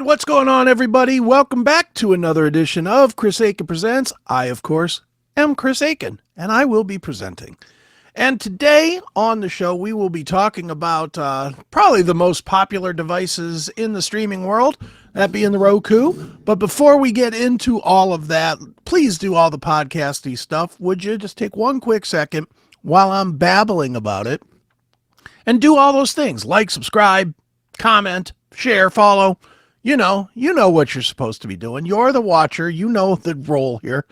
What's going on, everybody? Welcome back to another edition of Chris Akin Presents. I, of course, am Chris Akin, and I will be presenting. And today on the show, we will be talking about probably the most popular devices in the streaming world, that being the Roku. But before we get into all of that, please do all the podcasty stuff. Would you just take one quick second while I'm babbling about it and do all those things like subscribe, comment, share, follow. You know what you're supposed to be doing. You're the watcher. You know the role here.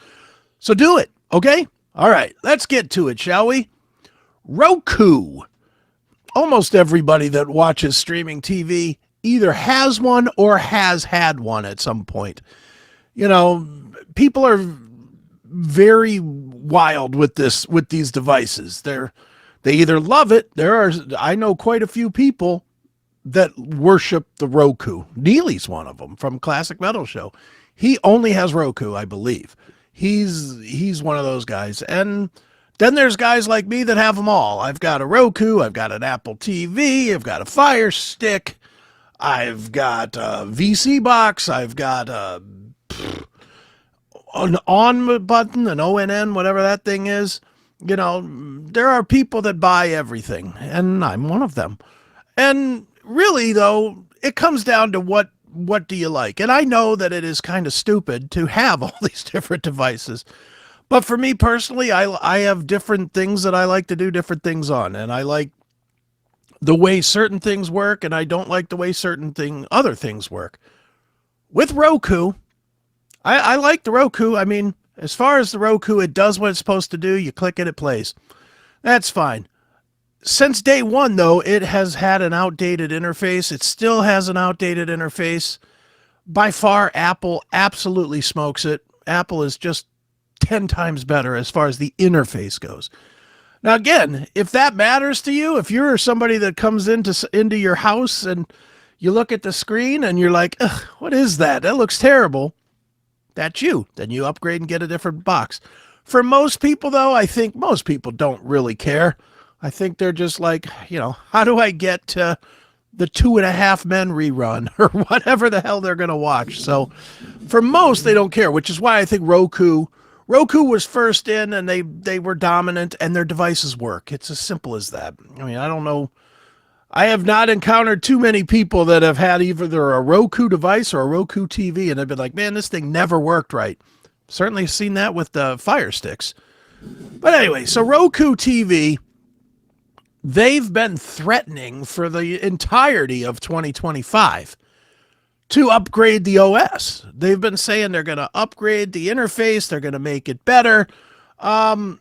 So do it, okay? All right, let's get to it, shall we? Roku. Almost everybody that watches streaming TV either has one or has had one at some point. You know, people are very wild with these devices. They either love it. I know quite a few people that worship the Roku. Neely's one of them from Classic Metal Show. He only has Roku, I believe. He's one of those guys. And then there's guys like me that have them all. I've got a Roku, I've got an Apple TV, I've got a Fire Stick, I've got a VC box, I've got an on button, an ONN, whatever that thing is. You know, there are people that buy everything, and I'm one of them. And really, though, it comes down to what do you like? And I know that it is kind of stupid to have all these different devices. But for me personally, I have different things that I like to do different things on. And I like the way certain things work, and I don't like the way other things work. With Roku, I like the Roku. I mean, as far as the Roku, it does what it's supposed to do. You click it, it plays. That's fine. Since day one, though, it has had an outdated interface. It still has an outdated interface. By far, Apple absolutely smokes it. Apple is just 10 times better as far as the interface goes. Now, again, if that matters to you, if you're somebody that comes into your house and you look at the screen and you're like, ugh, what is that? That looks terrible. That's you. Then you upgrade and get a different box. For most people, though, I think most people don't really care. I think they're just like, how do I get to the 2.5 Men rerun or whatever the hell they're going to watch? So for most, they don't care, which is why I think Roku was first in, and they were dominant, and their devices work. It's as simple as that. I mean, I don't know. I have not encountered too many people that have had either a Roku device or a Roku TV, and they've been like, man, this thing never worked right. Certainly seen that with the Fire Sticks. But anyway, so Roku TV, they've been threatening for the entirety of 2025 to upgrade the OS. They've been saying they're going to upgrade the interface. They're going to make it better. I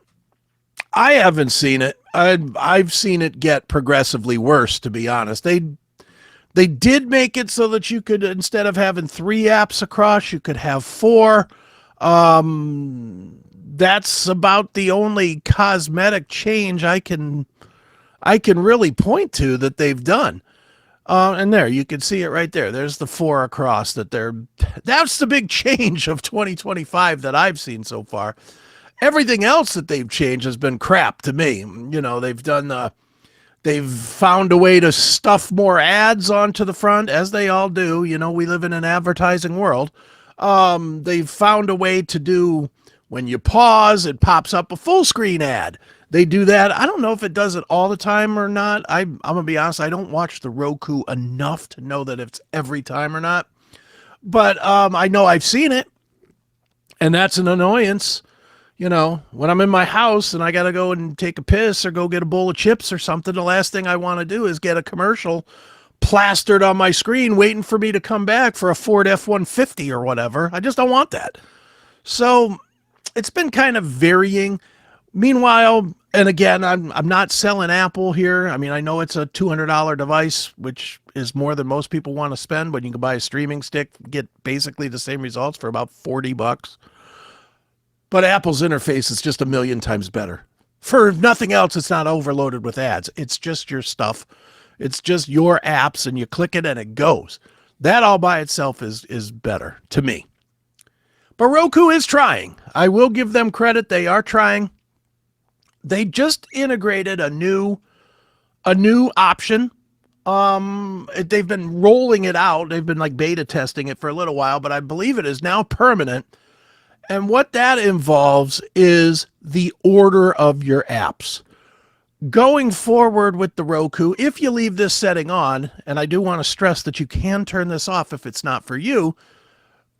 haven't seen it. I've seen it get progressively worse, to be honest. They did make it so that you could, instead of having 3 apps across, you could have 4. That's about the only cosmetic change I can really point to that they've done. And there, you can see it right there. There's the 4 across that's the big change of 2025 that I've seen so far. Everything else that they've changed has been crap to me. They've found a way to stuff more ads onto the front, as they all do. We live in an advertising world. They've found a way to do, when you pause, it pops up a full screen ad. They do that. I don't know if it does it all the time or not. I'm going to be honest, I don't watch the Roku enough to know that it's every time or not. But I know I've seen it, and that's an annoyance. When I'm in my house and I got to go and take a piss or go get a bowl of chips or something, the last thing I want to do is get a commercial plastered on my screen waiting for me to come back for a Ford F-150 or whatever. I just don't want that. So it's been kind of varying. Meanwhile, and again, I'm not selling Apple here. I mean, I know it's a $200 device, which is more than most people want to spend, but you can buy a streaming stick, get basically the same results for about $40. But Apple's interface is just a million times better. For nothing else, it's not overloaded with ads. It's just your stuff. It's just your apps, and you click it and it goes. That all by itself is better to me. But Roku is trying. I will give them credit. They are trying. They just integrated a new option They've been rolling it out. They've been like beta testing it for a little while, but I believe it is now permanent. And what that involves is the order of your apps. Going forward with the Roku, if you leave this setting on, and I do want to stress that you can turn this off if it's not for you,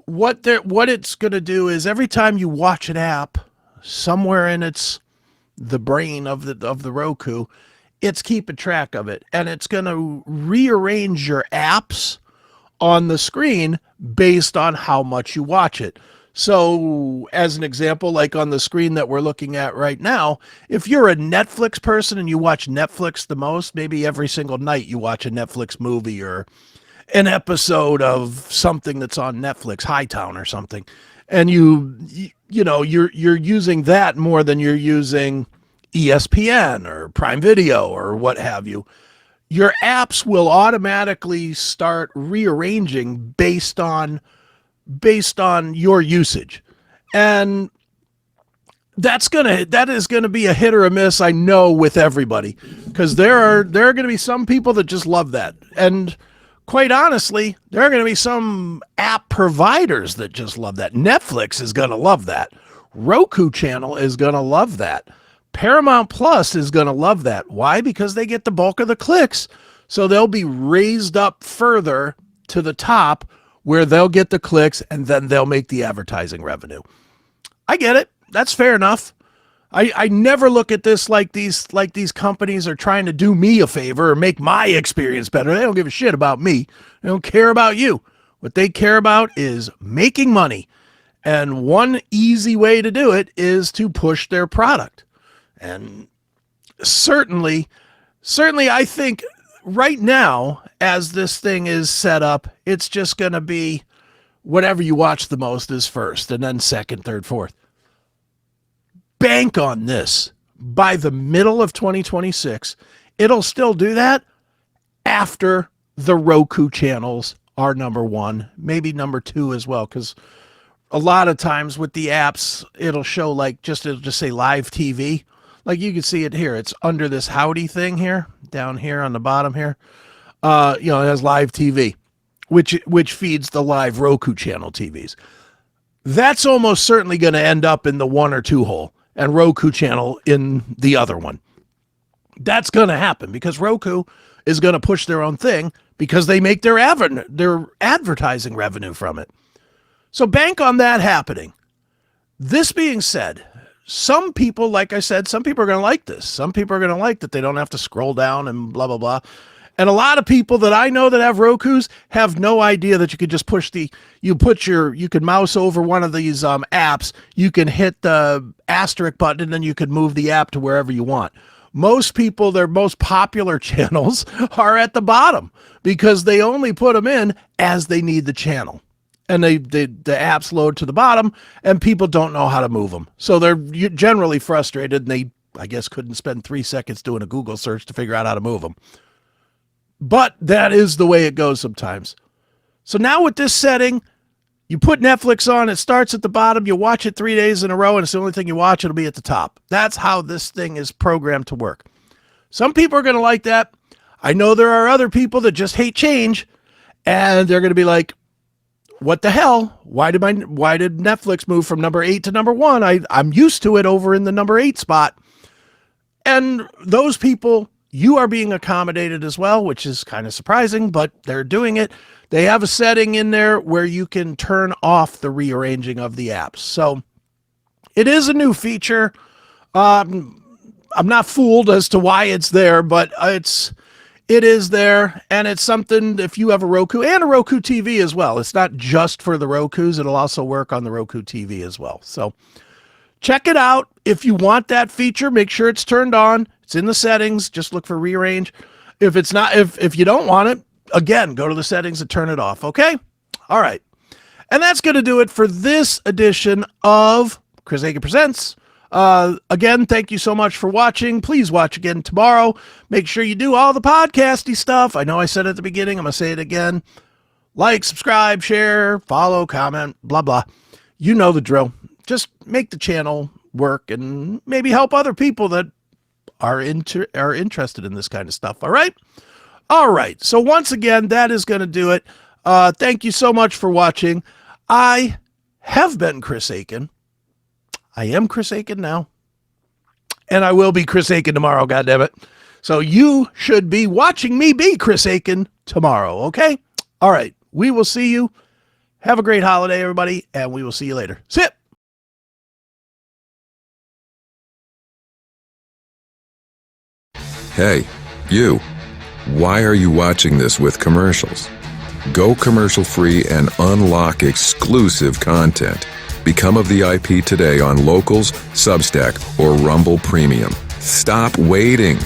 what it's going to do is every time you watch an app, somewhere in the brain of the Roku, it's keeping track of it, and it's going to rearrange your apps on the screen based on how much you watch it. So as an example, like on the screen that we're looking at right now, if you're a Netflix person and you watch Netflix the most, maybe every single night you watch a Netflix movie or an episode of something that's on Netflix, Hightown or something, and you're using that more than you're using ESPN or Prime Video or what have you, your apps will automatically start rearranging based on your usage. And that is gonna be a hit or a miss, I know, with everybody, because there are gonna be some people that just love that, and quite honestly, there are gonna be some app providers that just love that. Netflix is gonna love that. Roku channel is gonna love that. Paramount Plus is gonna love that. Why? Because they get the bulk of the clicks, so they'll be raised up further to the top where they'll get the clicks, and then they'll make the advertising revenue. I get it. That's fair enough. I never look at this like these companies are trying to do me a favor or make my experience better. They don't give a shit about me. They don't care about you. What they care about is making money. And one easy way to do it is to push their product. And certainly I think right now, as this thing is set up, it's just going to be whatever you watch the most is first, and then second, third, fourth. Bank on this. By the middle of 2026, it'll still do that after the Roku channels are number one, maybe number two as well, because a lot of times with the apps, it'll show it'll just say live TV. Like you can see it here. It's under this howdy thing here, down here on the bottom here. It has live TV, which feeds the live Roku channel TVs. That's almost certainly going to end up in the 1 or 2 hole, and Roku channel in the other one. That's going to happen because Roku is going to push their own thing because they make their advertising revenue from it. So bank on that happening. This being said, some people, like I said, some people are going to like this. Some people are going to like that they don't have to scroll down and blah, blah, blah. And a lot of people that I know that have Rokus have no idea that you could just you can mouse over one of these apps, you can hit the asterisk button, and then you can move the app to wherever you want. Most people, their most popular channels are at the bottom because they only put them in as they need the channel. And the apps load to the bottom, and people don't know how to move them. So they're generally frustrated, and they, I guess, couldn't spend 3 seconds doing a Google search to figure out how to move them. But that is the way it goes sometimes. So now with this setting, you put Netflix on, it starts at the bottom, you watch it 3 days in a row, and it's the only thing you watch, it'll be at the top. That's how this thing is programmed to work. Some people are going to like that. I know there are other people that just hate change, and they're going to be like, what the hell? Why did Netflix move from number 8 to number 1? I'm used to it over in the number 8 spot. And those people, you are being accommodated as well, which is kind of surprising, but they're doing it. They have a setting in there where you can turn off the rearranging of the apps. So it is a new feature. I'm not fooled as to why it's there, but it is there, and it's something if you have a Roku and a Roku TV as well. It's not just for the Rokus. It'll also work on the Roku TV as well. So check it out. If you want that feature, make sure it's turned on. It's in the settings. Just look for rearrange. If it's not, if you don't want it, again, go to the settings and turn it off. Okay? All right. And that's going to do it for this edition of Chris Akin Presents. Again, thank you so much for watching. Please watch again tomorrow. Make sure you do all the podcasty stuff. I know I said at the beginning, I'm going to say it again. Like, subscribe, share, follow, comment, blah, blah. You know the drill. Just make the channel work and maybe help other people that are interested in this kind of stuff. All right. All right. So once again, that is going to do it. Thank you so much for watching. I have been Chris Akin. I am Chris Akin now. And I will be Chris Akin tomorrow, goddammit. So you should be watching me be Chris Akin tomorrow, okay? All right. We will see you. Have a great holiday, everybody, and we will see you later. Sit. Hey, you. Why are you watching this with commercials? Go commercial-free and unlock exclusive content. Become a VIP today on Locals, Substack, or Rumble Premium. Stop waiting.